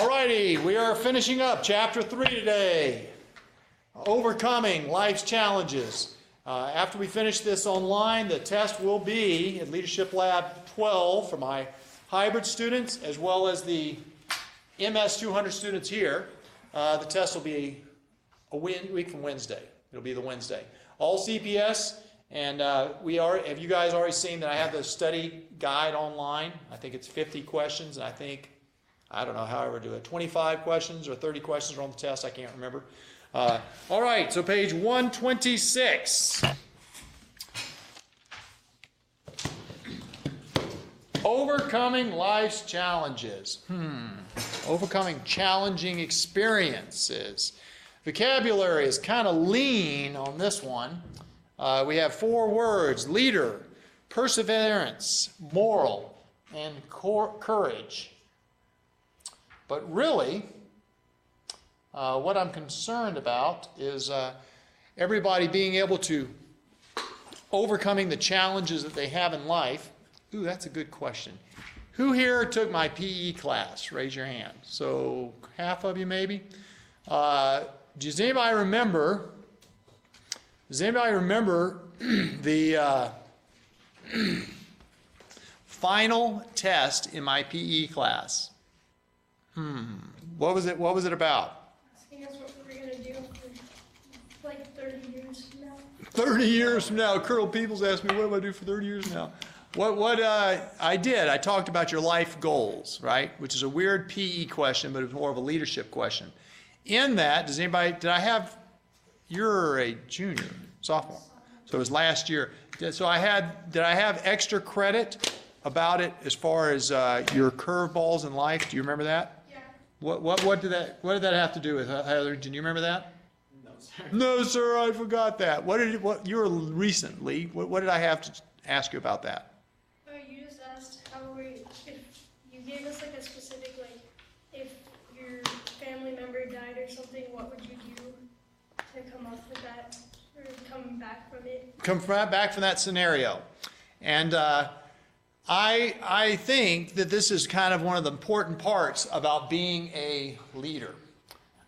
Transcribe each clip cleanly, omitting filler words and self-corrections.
Alrighty, we are finishing up Chapter 3 today. Overcoming life's challenges. After we finish this online, the test will be in Leadership Lab 12 for my hybrid students as well as the MS 200 students here. The test will be a week from Wednesday. It'll be the Wednesday. All CPS, and have you guys already seen that I have the study guide online? I think it's 50 questions, and I don't know how I would do it, 25 questions or 30 questions are on the test, I can't remember. All right, so page 126. Overcoming life's challenges. Overcoming challenging experiences. Vocabulary is kind of lean on this one. We have 4 words: leader, perseverance, moral, and courage. But really, what I'm concerned about is everybody being able to overcoming the challenges that they have in life. Ooh, that's a good question. Who here took my PE class? Raise your hand. So half of you maybe. Does anybody remember the final test in my PE class? What was it about? I think that's what we're going to do for like 30 years from now. 30 years from now. Colonel Peoples asked me, what do I do for 30 years from now? I talked about your life goals, right? Which is a weird PE question, but it's more of a leadership question. In that, you're a junior, sophomore. So it was last year. Did I have extra credit about it as far as your curveballs in life? Do you remember that? Yeah. What did that have to do with, Heather? Do you remember that? No, sir. No, sir, I forgot that. What you were recently, what did I have to ask you about that? You just asked if you gave us like a specific, like, if your family member died or something, what would you do to come up with that, or come back from it? Come back from that scenario. And I think that this is kind of one of the important parts about being a leader.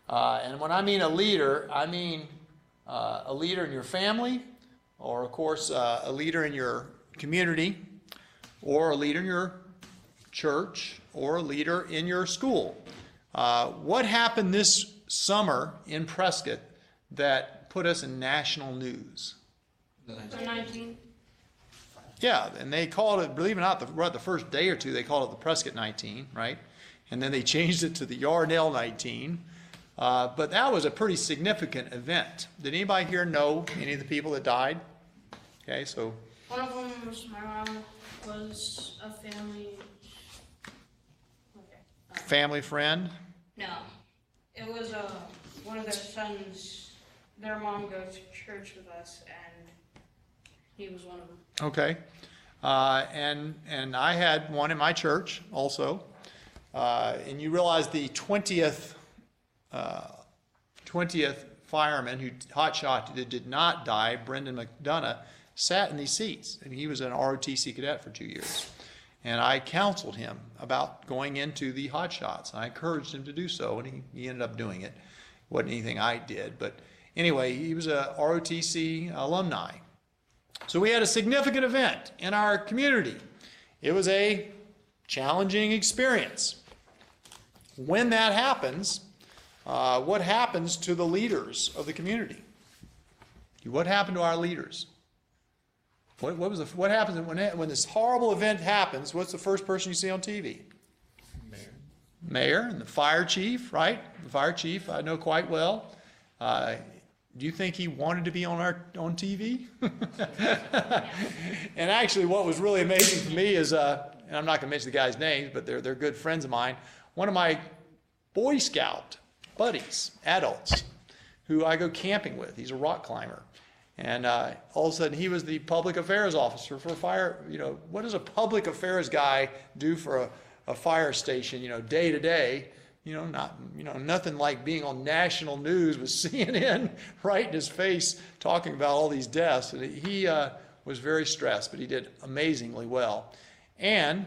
And when I mean a leader, I mean a leader in your family, or of course a leader in your community, or a leader in your church, or a leader in your school. What happened this summer in Prescott that put us in national news? The 19. Yeah, and they called it, believe it or not, the first day or two, they called it the Prescott 19, right? And then they changed it to the Yarnell 19. But that was a pretty significant event. Did anybody here know any of the people that died? Okay, so. One of them was my mom, was a family. Family friend? No, it was one of their sons. Their mom goes to church with us, and he was one of them. Okay. And I had one in my church also. And you realize the 20th fireman who hotshot that did not die, Brendan McDonough, sat in these seats. And he was an ROTC cadet for 2 years. And I counseled him about going into the hotshots. I encouraged him to do so, and he ended up doing it. It wasn't anything I did. But anyway, he was a ROTC alumni. So we had a significant event in our community. It was a challenging experience. When that happens, what happens to the leaders of the community? What happened to our leaders? What happens when this horrible event happens? What's the first person you see on TV? Mayor and the fire chief, right? The fire chief I know quite well. Do you think he wanted to be on TV? And actually, what was really amazing for me is, and I'm not going to mention the guys' names, but they're good friends of mine. One of my Boy Scout buddies, adults, who I go camping with. He's a rock climber. And all of a sudden, he was the public affairs officer for fire. What does a public affairs guy do for a fire station, day to day? Nothing like being on national news with CNN right in his face talking about all these deaths. And he was very stressed, but he did amazingly well. And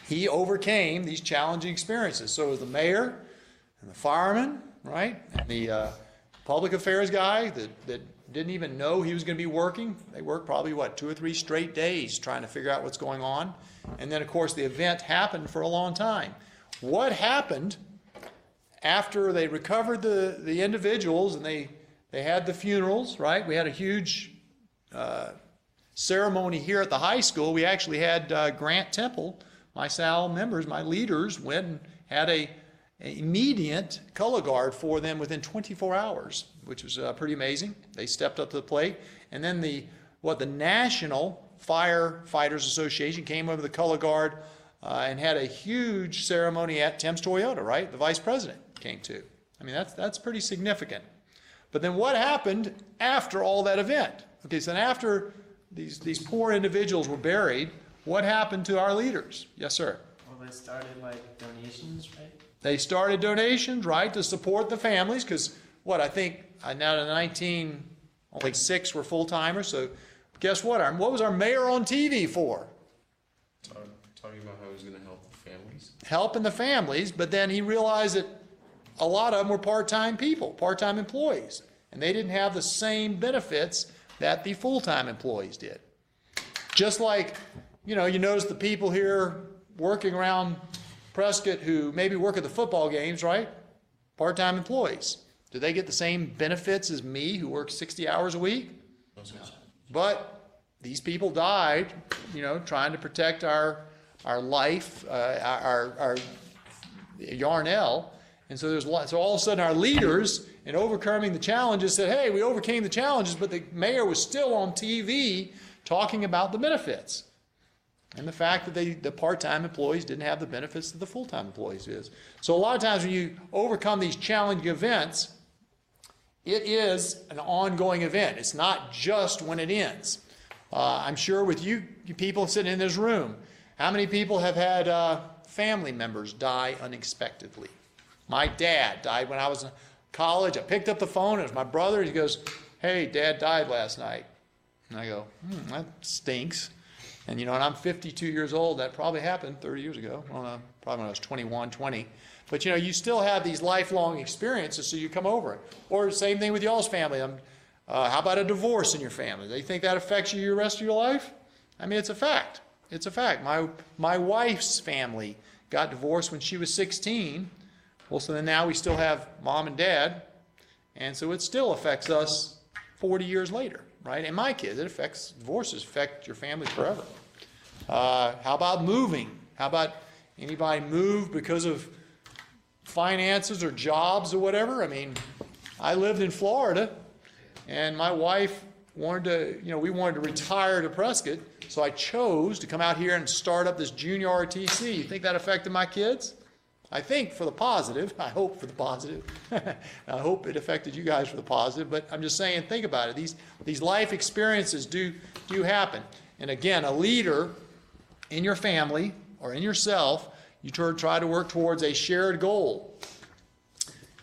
he overcame these challenging experiences. So was the mayor and the fireman, right? And the public affairs guy that didn't even know he was going to be working. They worked probably, what, 2 or 3 straight days trying to figure out what's going on. And then, of course, the event happened for a long time. What happened after they recovered the individuals and they had the funerals, right? We had a huge ceremony here at the high school. We actually had Grant Temple, my SAL members, my leaders, went and had a immediate color guard for them within 24 hours, which was pretty amazing. They stepped up to the plate. And then the National Firefighters Association came over the color guard and had a huge ceremony at Tim's Toyota, right? The vice president came too. I mean, that's pretty significant. But then what happened after all that event? Okay, so then after these poor individuals were buried, what happened to our leaders? Yes, sir? Well, they started like donations, right? They started donations, right, to support the families, because what, I think now to only 6 were full-timers, so guess what? What was our mayor on TV for? Talking about how he was going to help the families. Helping the families, but then he realized that a lot of them were part-time people, part-time employees, and they didn't have the same benefits that the full-time employees did. Just like, you notice the people here working around Prescott who maybe work at the football games, right? Part-time employees. Do they get the same benefits as me who works 60 hours a week? No. But these people died, trying to protect our life, our Yarnell. And so so all of a sudden our leaders in overcoming the challenges said, hey, we overcame the challenges, but the mayor was still on TV talking about the benefits. And the fact that the part-time employees didn't have the benefits that the full-time employees did. So a lot of times when you overcome these challenging events, it is an ongoing event. It's not just when it ends. I'm sure with you people sitting in this room, how many people have had family members die unexpectedly? My dad died when I was in college. I picked up the phone. It was my brother. He goes, hey, Dad died last night. And I go, that stinks. And, and I'm 52 years old. That probably happened 30 years ago. Well, probably when I was 21, 20. But, you still have these lifelong experiences, so you come over it. Or same thing with y'all's family. How about a divorce in your family? Do you think that affects you the rest of your life? I mean, it's a fact. It's a fact. My wife's family got divorced when she was 16. Well, so then now we still have mom and dad. And so it still affects us 40 years later, right? And my kids, divorces affect your family forever. How about moving? How about anybody move because of finances or jobs or whatever? I mean, I lived in Florida, and my wife wanted to, we wanted to retire to Prescott, so I chose to come out here and start up this junior RTC. You think that affected my kids? I think for the positive. I hope for the positive. I hope it affected you guys for the positive, but I'm just saying, think about it. These life experiences do happen. And again, a leader in your family or in yourself, you try to work towards a shared goal.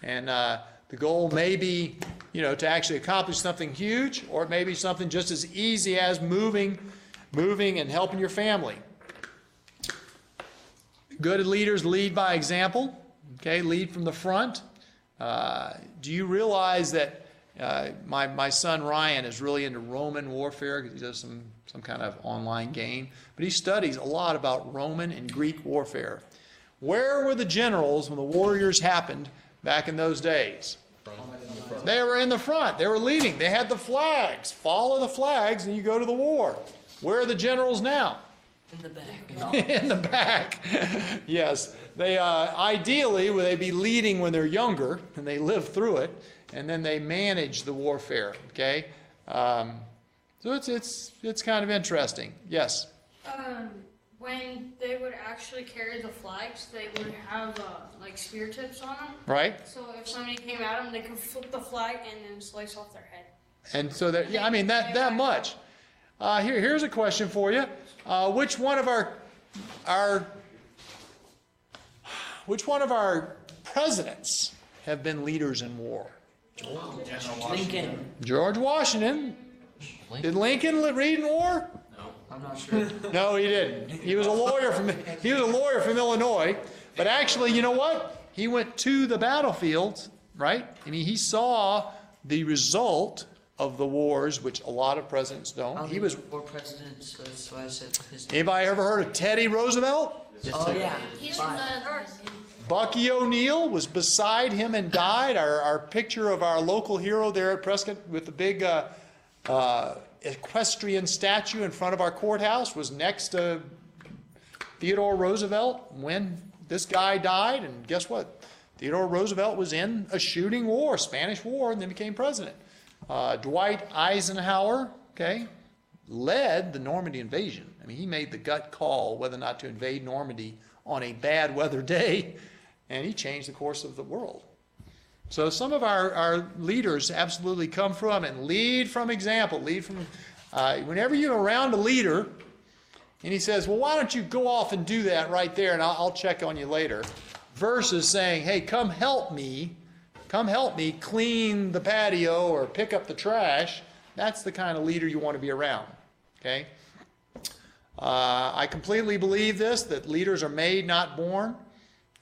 And the goal may be, to actually accomplish something huge, or it may be something just as easy as moving and helping your family. Good leaders lead by example, okay, lead from the front. Do you realize that my son Ryan is really into Roman warfare because he does some kind of online game, but he studies a lot about Roman and Greek warfare. Where were the generals when the warriors happened back in those days? They were in the front. They were leading. They had the flags. Follow the flags and you go to the war. Where are the generals now? In the back. In the back. Yes. They ideally would they be leading when they're younger and they live through it, and then they manage the warfare. Okay. So it's kind of interesting. Yes. When they would actually carry the flags, they would have like spear tips on them. Right. So if somebody came at them, they could flip the flag and then slice off their head. And so that that much. Here's a question for you. Which one of our presidents have been leaders in war? Lincoln. George Washington. Did Lincoln lead in war? No. I'm not sure. No, he didn't. He was a lawyer from Illinois. But actually, you know what? He went to the battlefield, right? I mean, he saw the result of the wars, which a lot of presidents don't. He was. War presidents, so that's why I said his name. Anybody ever heard of Teddy Roosevelt? Oh, yeah. He's Fine. Bucky O'Neill was beside him and died. Our picture of our local hero there at Prescott with the big equestrian statue in front of our courthouse was next to Theodore Roosevelt when this guy died. And guess what? Theodore Roosevelt was in a shooting war, Spanish War, and then became president. Dwight Eisenhower, okay, led the Normandy invasion. I mean, he made the gut call whether or not to invade Normandy on a bad weather day, and he changed the course of the world. So some of our leaders absolutely come from and lead from example. Lead from, whenever you're around a leader, and he says, well, why don't you go off and do that right there, and I'll check on you later, versus saying, hey, come help me clean the patio or pick up the trash. That's the kind of leader you want to be around, okay? I completely believe this, that leaders are made, not born.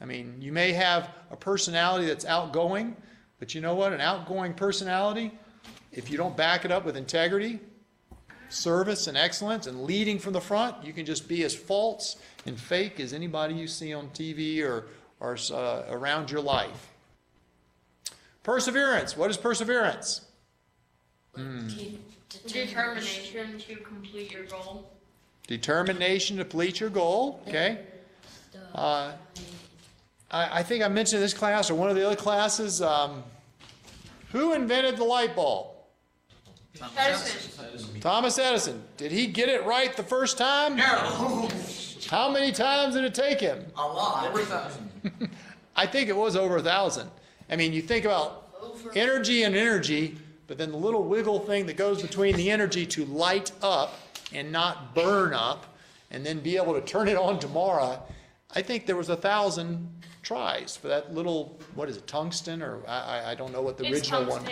I mean, you may have a personality that's outgoing, but you know what? An outgoing personality, if you don't back it up with integrity, service, and excellence, and leading from the front, you can just be as false and fake as anybody you see on TV or around your life. Perseverance. What is perseverance? Determination to complete your goal. Determination to complete your goal. Okay. I think I mentioned this class or one of the other classes. Who invented the light bulb? Edison. Thomas Edison. Did he get it right the first time? No! How many times did it take him? A lot. Over 1,000. I think it was over 1,000. I mean, you think about energy and energy, but then the little wiggle thing that goes between the energy to light up and not burn up and then be able to turn it on tomorrow. I think there was 1,000 tries for that little, what is it, tungsten, or I don't know what the original one.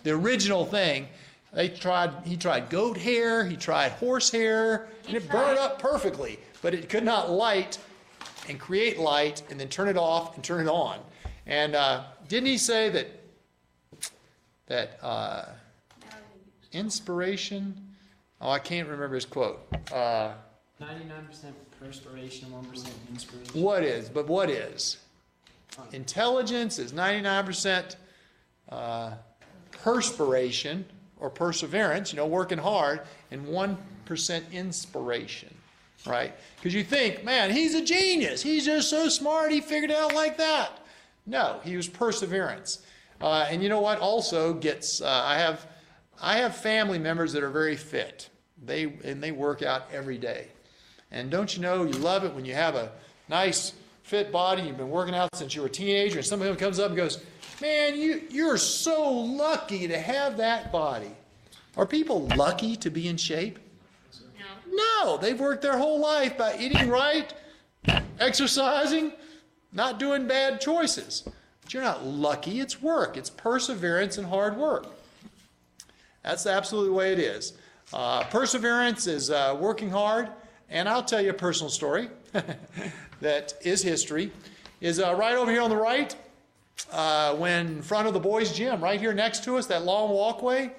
The original thing. He tried goat hair, he tried horse hair, and it burned up perfectly, but it could not light and create light and then turn it off and turn it on. And didn't he say that inspiration, I can't remember his quote. 99% perspiration, 1% inspiration. What is? Intelligence is 99% perspiration or perseverance, working hard, and 1% inspiration, right? Because you think, man, he's a genius. He's just so smart. He figured it out like that. No, he was perseverance. And you know what? Also gets, I have family members that are very fit. They work out every day. And don't you know, you love it when you have a nice fit body, you've been working out since you were a teenager, and somebody comes up and goes, man, you're so lucky to have that body. Are people lucky to be in shape? No, they've worked their whole life by eating right, exercising, not doing bad choices. But you're not lucky, it's work. It's perseverance and hard work. That's absolutely the way it is. Perseverance is working hard. And I'll tell you a personal story that is history. Is right over here on the right, when in front of the boys' gym, right here next to us, that long walkway,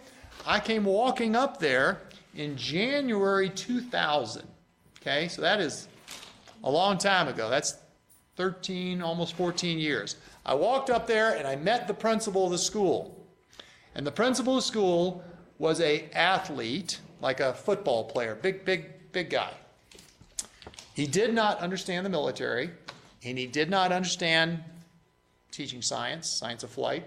I came walking up there in January 2000. Okay, so that is a long time ago. That's 13, almost 14 years. I walked up there and I met the principal of the school. And the principal of the school was an athlete, like a football player, big guy. He did not understand the military, and he did not understand teaching science of flight.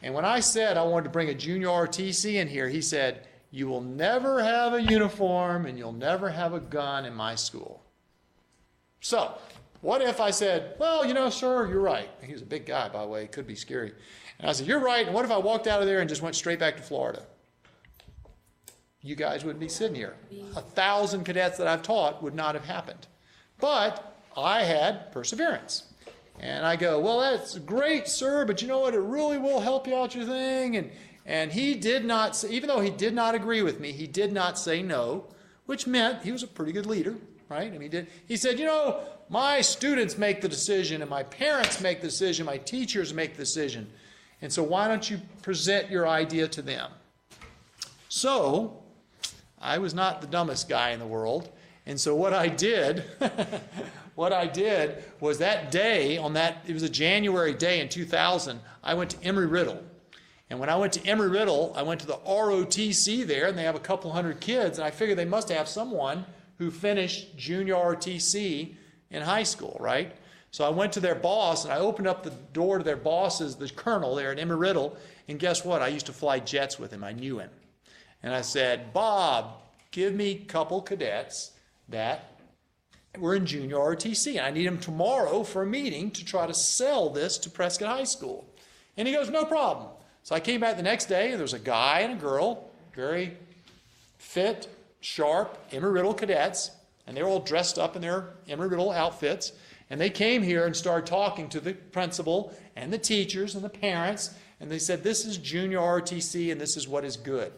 And when I said I wanted to bring a junior ROTC in here, he said, you will never have a uniform and you'll never have a gun in my school. So, what if I said, well, sir, you're right. He was a big guy, by the way. It could be scary. And I said, you're right. And what if I walked out of there and just went straight back to Florida? You guys wouldn't be sitting here. 1,000 cadets that I've taught would not have happened. But I had perseverance. And I go, well, that's great, sir, but you know what? It really will help you out your thing. And he did not say, even though he did not agree with me, he did not say no. which meant he was a pretty good leader, right? I mean, he said, my students make the decision, and my parents make the decision, my teachers make the decision. And so why don't you present your idea to them? So I was not the dumbest guy in the world. And so what I did, was that day, it was a January day in 2000, I went to Embry-Riddle. And when I went to Embry-Riddle, I went to the ROTC there, and they have a couple hundred kids, and I figured they must have someone who finished junior ROTC in high school, right? So I went to their boss, and I opened up the door to their bosses, the colonel there at Embry-Riddle, and guess what? I used to fly jets with him. I knew him. And I said, Bob, give me a couple cadets that were in junior ROTC, and I need them tomorrow for a meeting to try to sell this to Prescott High School. And he goes, no problem. So I came back the next day, and there was a guy and a girl, very fit, sharp, Embry-Riddle cadets, and they were all dressed up in their Embry-Riddle outfits, and they came here and started talking to the principal and the teachers and the parents, and they said, this is junior ROTC, and this is what is good.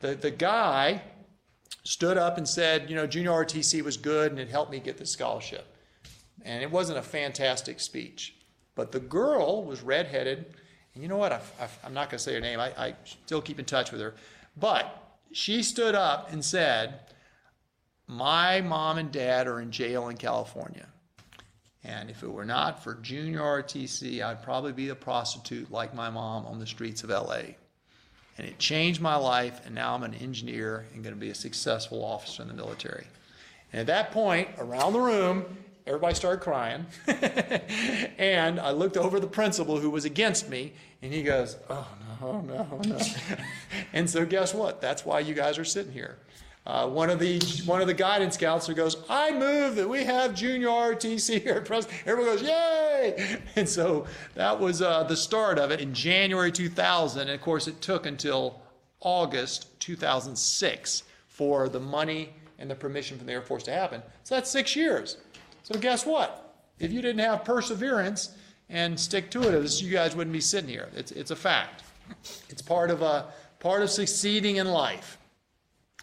The guy stood up and said, junior ROTC was good, and it helped me get the scholarship. And it wasn't a fantastic speech. But the girl was redheaded, and you know what? I'm not going to say her name. I still keep in touch with her. But she stood up and said, my mom and dad are in jail in California. And if it were not for junior ROTC, I'd probably be a prostitute like my mom on the streets of LA. And it changed my life, and now I'm an engineer and going to be a successful officer in the military. And at that point, around the room, everybody started crying. And I looked over the principal who was against me, and he goes, oh, no. And so guess what? That's why you guys are sitting here. One of the guidance counselor goes, I move that we have junior ROTC here at Prescott. Everyone goes, yay! And so that was the start of it in January 2000. And of course, it took until August 2006 for the money and the permission from the Air Force to happen. So that's 6 years. So guess what? If you didn't have perseverance and stick to it, you guys wouldn't be sitting here. It's a fact. It's part of succeeding in life.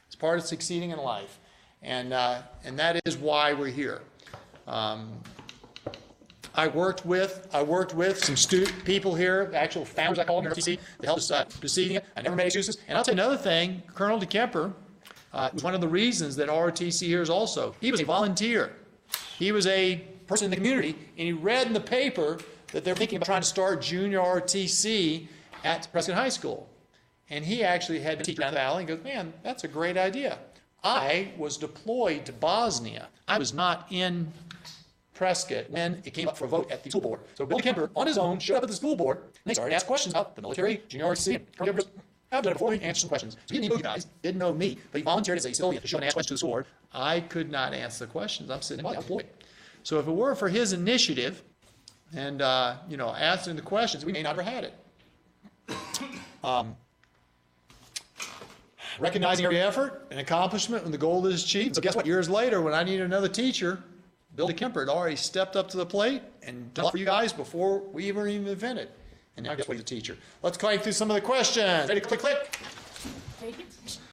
It's part of succeeding in life, and that is why we're here. I worked with some people here, actual founders, I call them, ROTC, to help us succeeding it. I never made excuses. And I'll tell you another thing, Colonel DeKemper was one of the reasons that ROTC here is also. He was a volunteer. He was a person in the community, and he read in the paper that they're thinking about trying to start junior ROTC at Prescott High School. And he actually had to teach around the valley and goes, man, that's a great idea. I was deployed to Bosnia. I was not in Prescott when it came up for a vote at the school board. So Bill Kemper, on his own, showed up at the school board, and they started to ask questions about the military, junior ROTC. I've done it before, he answered some questions. So he didn't know you guys, didn't know me, but he volunteered as a civilian to show and ask questions to the school board. I could not answer the questions. I'm sitting in my deployed. So if it were for his initiative and, answering the questions, we may not have had it. Recognizing every effort and accomplishment when the goal is achieved. So guess what? Years later, when I needed another teacher, Bill DeKemper had already stepped up to the plate and done it for you guys before we were even invented. And now guess what? He's a teacher. Let's climb through some of the questions. Ready? Click, click.